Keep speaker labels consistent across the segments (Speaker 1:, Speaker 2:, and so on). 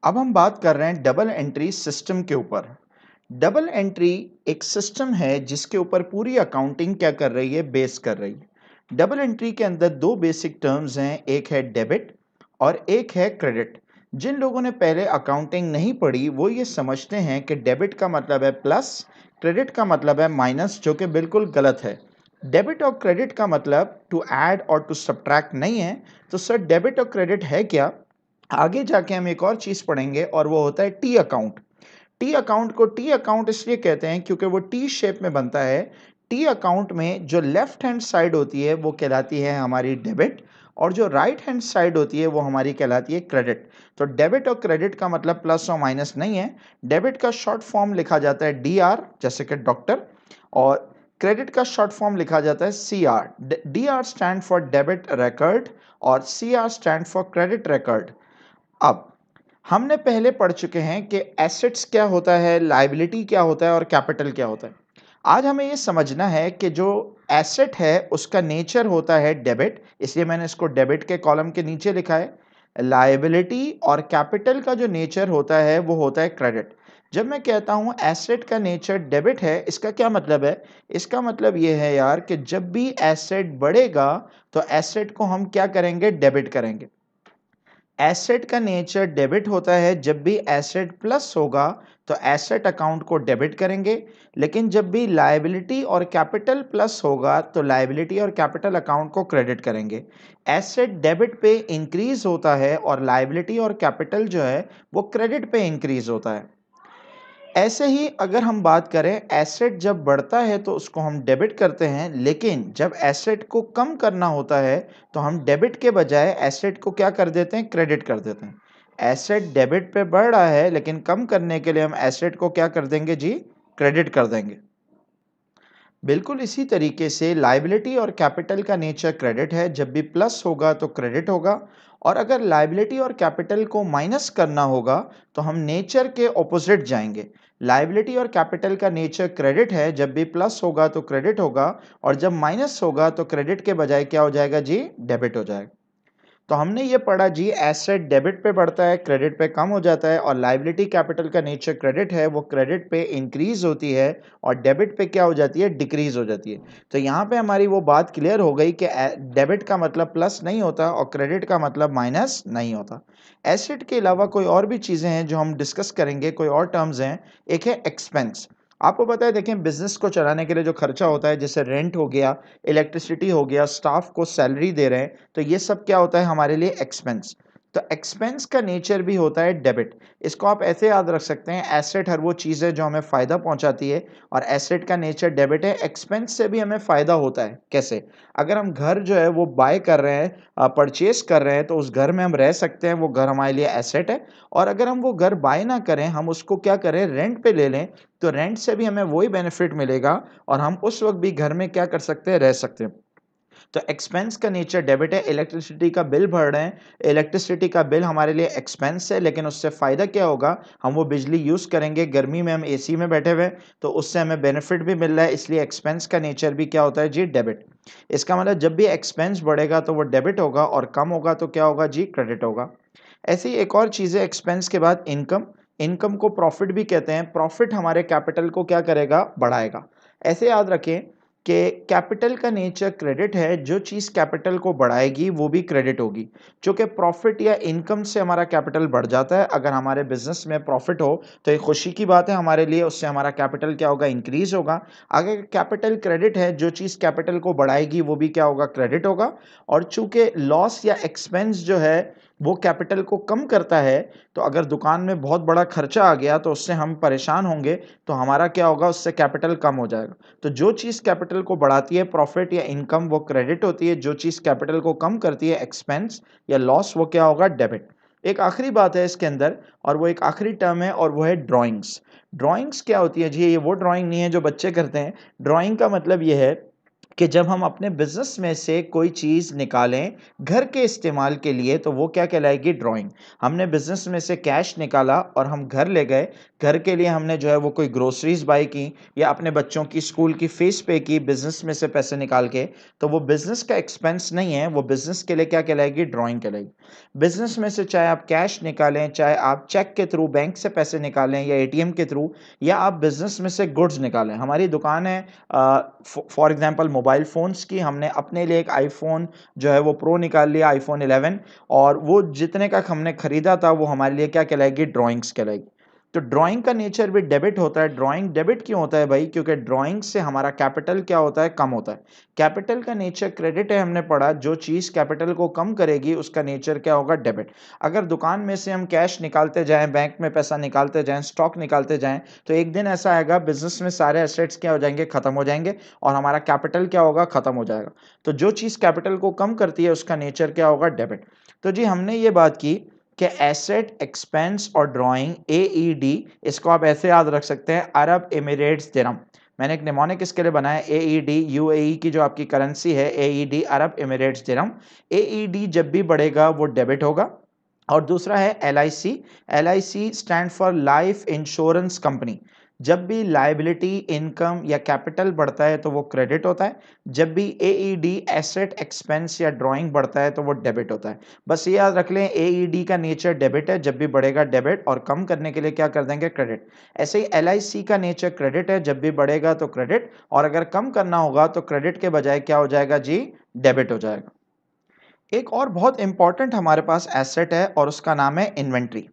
Speaker 1: अब हम बात कर रहे हैं डबल एंट्री सिस्टम के ऊपर। डबल एंट्री एक सिस्टम है जिसके ऊपर पूरी अकाउंटिंग क्या कर रही है, बेस कर रही है। डबल एंट्री के अंदर दो बेसिक टर्म्स हैं, एक है डेबिट और एक है क्रेडिट। जिन लोगों ने पहले अकाउंटिंग नहीं पढ़ी वो ये समझते हैं कि डेबिट का मतलब है प्लस, क्रेडिट का मतलब है माइनस, जो कि बिल्कुल गलत है। डेबिट और क्रेडिट का मतलब टू ऐड और टू सब्ट्रैक्ट नहीं है। तो सर डेबिट और क्रेडिट है क्या? आगे जाके हम एक और चीज पढ़ेंगे और वो होता है टी अकाउंट। टी अकाउंट को टी अकाउंट इसलिए कहते हैं क्योंकि वो टी शेप में बनता है। टी अकाउंट में जो लेफ्ट हैंड साइड होती है वो कहलाती है हमारी डेबिट, और जो राइट हैंड साइड होती है वो हमारी कहलाती है क्रेडिट। तो डेबिट और क्रेडिट का मतलब प्लस और माइनस नहीं है। डेबिट का शॉर्ट फॉर्म लिखा जाता है डी आर, जैसे कि डॉक्टर, और क्रेडिट का शॉर्ट फॉर्म लिखा जाता है C R. D R stand for debit record और C R stand for credit record. अब हमने पहले पढ़ चुके हैं कि एसेट्स क्या होता है, लायबिलिटी क्या होता है और कैपिटल क्या होता है। आज हमें ये समझना है कि जो एसेट है उसका नेचर होता है डेबिट, इसलिए मैंने इसको डेबिट के कॉलम के नीचे लिखा है। लायबिलिटी और कैपिटल का जो नेचर होता है वो होता है क्रेडिट। जब मैं कहता हूं एसेट का नेचर डेबिट है, इसका क्या मतलब है? इसका मतलब ये है यार कि जब भी एसेट बढ़ेगा तो एसेट को हम क्या करेंगे, डेबिट करेंगे। एसेट का नेचर डेबिट होता है, जब भी एसेट प्लस होगा तो एसेट अकाउंट को डेबिट करेंगे, लेकिन जब भी लायबिलिटी और कैपिटल प्लस होगा तो लायबिलिटी और कैपिटल अकाउंट को क्रेडिट करेंगे। एसेट डेबिट पे इंक्रीज होता है और लायबिलिटी और कैपिटल जो है वो क्रेडिट पे इंक्रीज होता है। ऐसे ही अगर हम बात करें, एसेट जब बढ़ता है तो उसको हम डेबिट करते हैं, लेकिन जब एसेट को कम करना होता है तो हम डेबिट के बजाय एसेट को क्या कर देते हैं, क्रेडिट कर देते हैं। एसेट डेबिट पे बढ़ रहा है लेकिन कम करने के लिए हम एसेट को क्या कर देंगे जी, क्रेडिट कर देंगे। बिल्कुल इसी तरीके से लायबिलिटी और कैपिटल का नेचर क्रेडिट है, जब भी प्लस होगा तो क्रेडिट होगा, और अगर लायबिलिटी और कैपिटल को माइनस करना होगा तो हम नेचर के ऑपोजिट जाएंगे। लायबिलिटी और कैपिटल का नेचर क्रेडिट है, जब भी प्लस होगा तो क्रेडिट होगा, और जब माइनस होगा तो क्रेडिट के बजाय क्या हो जाएगा जी, डेबिट हो जाएगा। तो हमने ये पढ़ा जी, एसेट डेबिट पे बढ़ता है, क्रेडिट पे कम हो जाता है, और लायबिलिटी कैपिटल का नेचर क्रेडिट है, वो क्रेडिट पे इंक्रीज होती है और डेबिट पे क्या हो जाती है, डिक्रीज हो जाती है। तो यहाँ पे हमारी वो बात क्लियर हो गई कि डेबिट का मतलब प्लस नहीं होता और क्रेडिट का मतलब माइनस नहीं होता। एसेट के अलावा कोई और भी चीज़ें हैं जो हम डिस्कस करेंगे, कोई और टर्म्स हैं। एक है एक्सपेंस। आपको पता है, देखें, बिजनेस को चलाने के लिए जो खर्चा होता है, जैसे रेंट हो गया, इलेक्ट्रिसिटी हो गया, स्टाफ को सैलरी दे रहे हैं, तो ये सब क्या होता है हमारे लिए, एक्सपेंस। तो एक्सपेंस का नेचर भी होता है डेबिट। इसको आप ऐसे याद रख सकते हैं, एसेट हर वो चीज़ है जो हमें फ़ायदा पहुंचाती है, और एसेट का नेचर डेबिट है। एक्सपेंस से भी हमें फ़ायदा होता है। कैसे? अगर हम घर जो है वो बाय कर रहे हैं, परचेस कर रहे हैं, तो उस घर में हम रह सकते हैं, वो घर हमारे लिए एसेट है। और अगर हम वो घर बाय ना करें, हम उसको क्या करें, रेंट पे ले लें, तो रेंट से भी हमें वही बेनिफिट मिलेगा और हम उस वक्त भी घर में क्या कर सकते हैं, रह सकते हैं। तो एक्सपेंस का नेचर डेबिट है। इलेक्ट्रिसिटी का बिल भर रहे हैं, इलेक्ट्रिसिटी का बिल हमारे लिए एक्सपेंस है, लेकिन उससे फ़ायदा क्या होगा, हम वो बिजली यूज़ करेंगे। गर्मी में हम एसी में बैठे हुए हैं तो उससे हमें बेनिफिट भी मिल रहा है, इसलिए एक्सपेंस का नेचर भी क्या होता है जी, डेबिट। इसका मतलब जब भी एक्सपेंस बढ़ेगा तो वो डेबिट होगा, और कम होगा तो क्या होगा जी, क्रेडिट होगा। ऐसी एक और चीज़ है एक्सपेंस के बाद, इनकम। इनकम को प्रॉफिट भी कहते हैं। प्रॉफिट हमारे कैपिटल को क्या करेगा, बढ़ाएगा। ऐसे याद रखें कि कैपिटल का नेचर क्रेडिट है, जो चीज़ कैपिटल को बढ़ाएगी वो भी क्रेडिट होगी। चूँकि प्रॉफिट या इनकम से हमारा कैपिटल बढ़ जाता है, अगर हमारे बिजनेस में प्रॉफिट हो तो ये खुशी की बात है हमारे लिए, उससे हमारा कैपिटल क्या होगा, इंक्रीज होगा। अगर कैपिटल क्रेडिट है, जो चीज़ कैपिटल को बढ़ाएगी वो भी क्या होगा, क्रेडिट होगा। और चूँकि लॉस या एक्सपेंस जो है वो कैपिटल को कम करता है, तो अगर दुकान में बहुत बड़ा खर्चा आ गया तो उससे हम परेशान होंगे, तो हमारा क्या होगा, उससे कैपिटल कम हो जाएगा। तो जो चीज़ कैपिटल को बढ़ाती है, प्रॉफिट या इनकम, वो क्रेडिट होती है। जो चीज़ कैपिटल को कम करती है, एक्सपेंस या लॉस, वो क्या होगा, डेबिट। एक आखिरी बात है इसके अंदर, और वो एक आखिरी टर्म है, और वो है ड्राइंग्स। ड्राइंग्स क्या होती है जी? ये वो ड्राइंग नहीं है जो बच्चे करते हैं। ड्राइंग का मतलब ये है कि जब हम अपने बिजनेस में से कोई चीज़ निकालें घर के इस्तेमाल के लिए तो वो क्या कहलाएगी ड्राइंग। हमने बिजनेस में से कैश निकाला और हम घर ले गए, घर के लिए हमने जो है वो कोई ग्रोसरीज बाय की या अपने बच्चों की स्कूल की फीस पे की बिजनेस में से पैसे निकाल के, तो वो बिजनेस का एक्सपेंस नहीं है, वो बिजनेस के लिए क्या कहलाएगी ड्राइंग कहलाएगी। बिजनेस में से चाहे आप कैश निकालें, चाहे आप चेक के थ्रू बैंक से पैसे निकालें या एटीएम के थ्रू, या आप बिजनेस में से गुड्स निकालें। हमारी दुकान है फॉर एग्जांपल मोबाइल फ़ोन्स की, हमने अपने लिए एक आईफ़ोन जो है वो प्रो निकाल लिया, आईफ़ोन 11, और वो जितने का हमने खरीदा था वो हमारे लिए क्या कहलाएगी ड्राइंग्स कहलाएगी। तो ड्राइंग का नेचर भी डेबिट होता है। ड्राइंग डेबिट क्यों होता है भाई? क्योंकि ड्राइंग से हमारा कैपिटल क्या होता है? कम होता है। कैपिटल का नेचर क्रेडिट है, हमने पढ़ा, जो चीज़ कैपिटल को कम करेगी उसका नेचर क्या होगा? डेबिट। अगर दुकान में से हम कैश निकालते जाएँ, बैंक में पैसा निकालते जाएँ, स्टॉक निकालते जाएँ, तो एक दिन ऐसा आएगा बिज़नेस में सारे एसेट्स क्या हो जाएँगे? खत्म हो जाएँगे और हमारा कैपिटल क्या होगा? खत्म हो जाएगा। तो जो चीज़ कैपिटल को कम करती है उसका नेचर क्या होगा? डेबिट। तो जी हमने ये बात की कि एसेट, एक्सपेंस और ड्राइंग एईडी, इसको आप ऐसे याद रख सकते हैं, अरब एमिरेट्स दिरहम। मैंने एक निमोनिक इसके लिए बनाया, एईडी, यूएई की जो आपकी करेंसी है एईडी, अरब एमिरेट्स दिरहम। एईडी जब भी बढ़ेगा वो डेबिट होगा। और दूसरा है LIC. LIC stand for life insurance company. जब भी लायबिलिटी, इनकम या कैपिटल बढ़ता है तो वो क्रेडिट होता है। जब भी एईडी, एसेट, एक्सपेंस या ड्राइंग बढ़ता है तो वो डेबिट होता है। बस ये याद रख लें, एईडी का नेचर डेबिट है, जब भी बढ़ेगा डेबिट, और कम करने के लिए क्या कर देंगे? क्रेडिट। ऐसे ही एलआईसी का नेचर क्रेडिट है, जब भी बढ़ेगा तो क्रेडिट, और अगर कम करना होगा तो क्रेडिट के बजाय क्या हो जाएगा जी? डेबिट हो जाएगा। एक और बहुत इंपॉर्टेंट हमारे पास एसेट है और उसका नाम है इन्वेंट्री।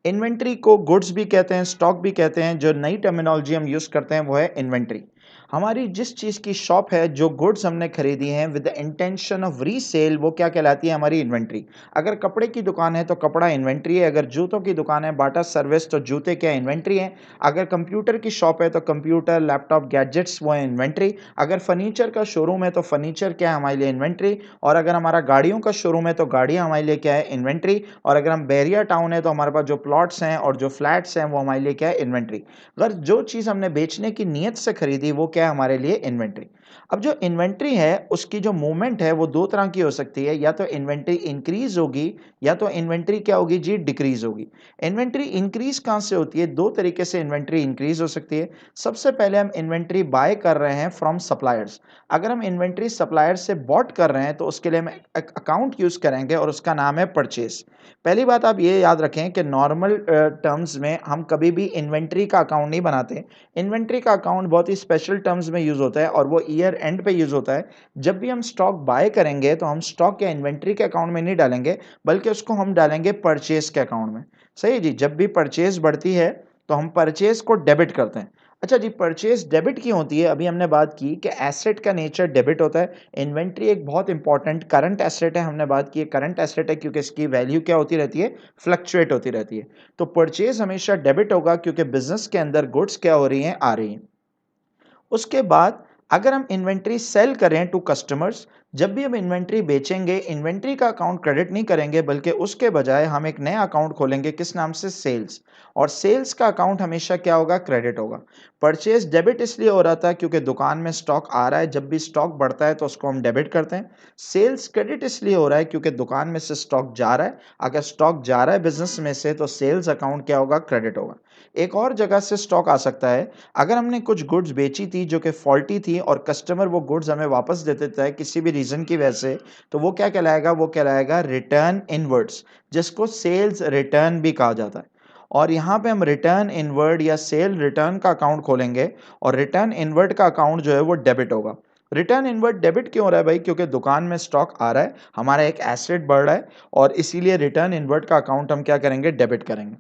Speaker 1: इन्वेंट्री को गुड्स भी कहते हैं, स्टॉक भी कहते हैं। जो नई टर्मिनोलॉजी हम यूज़ करते हैं वो है इन्वेंट्री। हमारी जिस चीज़ की शॉप है, जो गुड्स हमने खरीदी हैं with the intention of resale, वो क्या कहलाती है? हमारी इन्वेंट्री। अगर कपड़े की दुकान है तो कपड़ा इन्वेंट्री है, अगर जूतों की दुकान है, बाटा सर्विस, तो जूते क्या इन्वेंट्री है। अगर कंप्यूटर की शॉप है तो कंप्यूटर, लैपटॉप, गैजेट्स वो है इन्वेंट्री। अगर फर्नीचर का शोरूम है तो फर्नीचर क्या है? हमारे लिए इन्वेंट्री। और अगर हमारा गाड़ियों का शोरूम है तो गाड़ियाँ हमारे लिए क्या है? इन्वेंट्री। और अगर हम बैरिया टाउन है तो हमारे पास जो प्लॉट्स हैं और जो फ्लैट्स हैं वो हमारे लिए क्या है? इन्वेंट्री। अगर जो चीज़ हमने बेचने की नीयत से खरीदी वो क्या है? हमारे लिए इन्वेंट्री। अब जो इन्वेंट्री है उसकी जो मूवमेंट है वो दो तरह की हो सकती है, या तो इन्वेंट्री इंक्रीज होगी या तो इन्वेंट्री क्या होगी जी? डिक्रीज होगी। इन्वेंट्री इंक्रीज कहाँ से होती है? दो तरीके से इन्वेंट्री इंक्रीज हो सकती है। सबसे पहले हम इन्वेंट्री बाय कर रहे हैं फ्रॉम सप्लायर्स। अगर हम इन्वेंट्री सप्लायर से बॉट कर रहे हैं तो उसके लिए हम एक अकाउंट यूज करेंगे और उसका नाम है परचेज। पहली बात आप ये याद रखें कि नॉर्मल टर्म्स में हम कभी भी इन्वेंट्री का अकाउंट नहीं बनाते। इन्वेंट्री का अकाउंट बहुत ही स्पेशल टर्म्स में यूज़ होता है और वो ईयर एंड पे यूज़ होता है। जब भी हम स्टॉक बाय करेंगे तो हम स्टॉक या इन्वेंट्री के अकाउंट में नहीं डालेंगे, बल्कि उसको हम डालेंगे परचेज के अकाउंट में। सही है जी। जब भी परचेज बढ़ती है तो हम परचेज को डेबिट करते हैं। अच्छा जी, परचेज डेबिट क्यों होती है? अभी हमने बात की कि एसेट का नेचर डेबिट होता है। इन्वेंट्री एक बहुत इंपॉर्टेंट करंट एसेट है, हमने बात की है करंट एसेट है क्योंकि इसकी वैल्यू क्या होती रहती है? फ्लक्चुएट होती रहती है। तो परचेज हमेशा डेबिट होगा क्योंकि बिजनेस के अंदर गुड्स क्या हो रही हैं? आ रही हैं। उसके बाद अगर हम इन्वेंट्री सेल करें टू कस्टमर्स, जब भी हम इन्वेंट्री बेचेंगे, इन्वेंट्री का अकाउंट क्रेडिट नहीं करेंगे, बल्कि उसके बजाय हम एक नया अकाउंट खोलेंगे, किस नाम से? सेल्स। और सेल्स का अकाउंट हमेशा क्या होगा? क्रेडिट होगा। परचेज डेबिट इसलिए हो रहा था क्योंकि दुकान में स्टॉक आ रहा है, जब भी स्टॉक बढ़ता है तो उसको हम डेबिट करते हैं। सेल्स क्रेडिट इसलिए हो रहा है क्योंकि दुकान में से स्टॉक जा रहा है। अगर स्टॉक जा रहा है बिजनेस में से तो सेल्स अकाउंट क्या होगा? क्रेडिट होगा। एक और जगह से स्टॉक आ सकता है, अगर हमने कुछ गुड्स बेची थी जो कि फॉल्टी थी और कस्टमर वो गुड्स हमें वापस दे देता है किसी भी रीज़न की वजह से, तो वो क्या कहलाएगा? वो कहलाएगा रिटर्न इनवर्ड्स, जिसको सेल्स रिटर्न भी कहा जाता है। और यहाँ पे हम रिटर्न इनवर्ड या सेल रिटर्न का अकाउंट खोलेंगे और रिटर्न इनवर्ड का अकाउंट जो है वो डेबिट होगा। रिटर्न इनवर्ड डेबिट क्यों हो रहा है भाई? क्योंकि दुकान में स्टॉक आ रहा है, हमारा एक एसेट बढ़ रहा है, और इसीलिए रिटर्न इनवर्ड का अकाउंट हम क्या करेंगे? डेबिट करेंगे।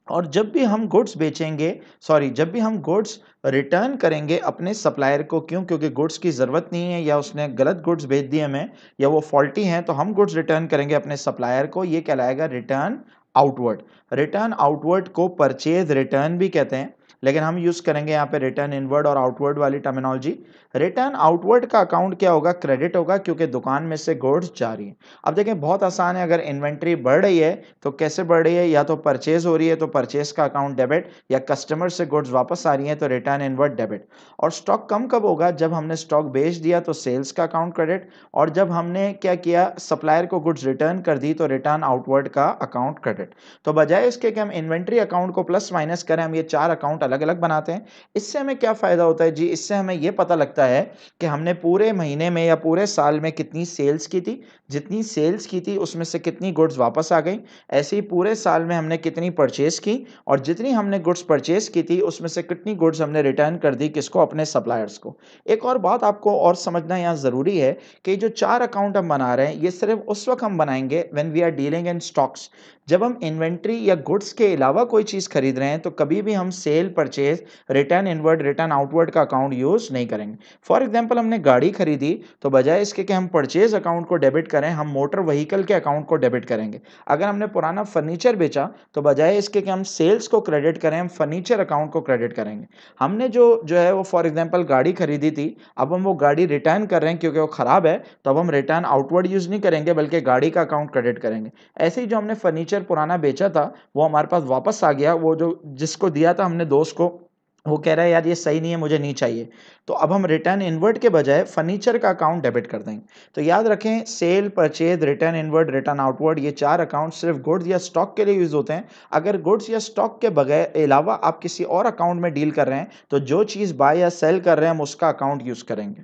Speaker 1: और जब भी हम गुड्स बेचेंगे, सॉरी, जब भी हम गुड्स रिटर्न करेंगे अपने सप्लायर को, क्यों? क्योंकि गुड्स की ज़रूरत नहीं है या उसने गलत गुड्स भेज दिए हमें या वो फॉल्टी हैं, तो हम गुड्स रिटर्न करेंगे अपने सप्लायर को, ये कहलाएगा रिटर्न आउटवर्ड। रिटर्न आउटवर्ड को परचेज रिटर्न भी कहते हैं। लेकिन हम यूज़ करेंगे यहाँ पे रिटर्न इनवर्ड और आउटवर्ड वाली टर्मिनोलॉजी। रिटर्न आउटवर्ड का अकाउंट क्या होगा, क्रेडिट होगा, क्योंकि दुकान में से गुड्स जा रही है। अब देखें बहुत आसान है, अगर इन्वेंट्री बढ़ रही है तो कैसे बढ़ रही है, या तो परचेज हो रही है तो परचेज का अकाउंट डेबिट, या कस्टमर से गुड्स वापस आ रही है तो रिटर्न इनवर्ड डेबिट। और स्टॉक कम कब होगा, जब हमने स्टॉक बेच दिया तो सेल्स का अकाउंट क्रेडिट, और जब हमने क्या किया, सप्लायर को गुड्स रिटर्न कर दी तो रिटर्न आउटवर्ड का अकाउंट क्रेडिट। तो बजाय इसके कि हम इन्वेंट्री अकाउंट को प्लस माइनस करें, हम ये चार अकाउंट अलग अलग बनाते हैं। इससे हमें क्या फायदा होता है जी, इससे हमें ये पता लगता है कि हमने पूरे महीने में या पूरे साल में कितनी सेल्स की थी, जितनी सेल्स की थी उसमें से कितनी गुड्स वापस आ गई। ऐसे ही पूरे साल में हमने कितनी परचेज की, और जितनी हमने गुड्स परचेज की थी उसमें से कितनी गुड्स हमने रिटर्न कर दी, किसको, अपने सप्लायर्स को। एक और बात आपको और समझना यहाँ ज़रूरी है कि जो चार अकाउंट हम बना रहे हैं ये सिर्फ उस वक्त हम बनाएंगे when we are dealing in stocks. जब हम इन्वेंट्री या गुड्स के अलावा कोई चीज़ खरीद रहे हैं तो कभी भी हम sale, purchase, return inward, return outward का अकाउंट यूज़ नहीं करेंगे। फॉर एग्जांपल हमने गाड़ी खरीदी तो बजाय इसके कि हम परचेज अकाउंट को डेबिट करें, हम मोटर व्हीकल के अकाउंट को डेबिट करेंगे। अगर हमने पुराना फर्नीचर बेचा तो बजाय इसके कि हम सेल्स को क्रेडिट करें, हम फर्नीचर अकाउंट को क्रेडिट करेंगे। हमने जो है वो फॉर एग्जांपल गाड़ी खरीदी थी, अब हम वो गाड़ी रिटर्न कर रहे हैं क्योंकि वो खराब है, तो अब हम रिटर्न आउटवर्ड यूज़ नहीं करेंगे बल्कि गाड़ी का अकाउंट क्रेडिट करेंगे। ऐसे ही जो हमने फर्नीचर पुराना बेचा था वो हमारे पास वापस आ गया, वो जो जिसको दिया था हमने दोस्त को, वो कह रहा है यार ये सही नहीं है, मुझे नहीं चाहिए। तो अब हम रिटर्न इनवर्ड के बजाय फर्नीचर का अकाउंट डेबिट कर देंगे। तो याद रखें, sale, purchase, return inward, return outward, ये चार अकाउंट सिर्फ गुड्स या स्टॉक के लिए यूज होते हैं। अगर गुड्स या स्टॉक के बगैर अलावा आप किसी और अकाउंट में डील कर रहे हैं तो जो चीज़ बाय या सेल कर रहे हैं हम उसका अकाउंट यूज करेंगे।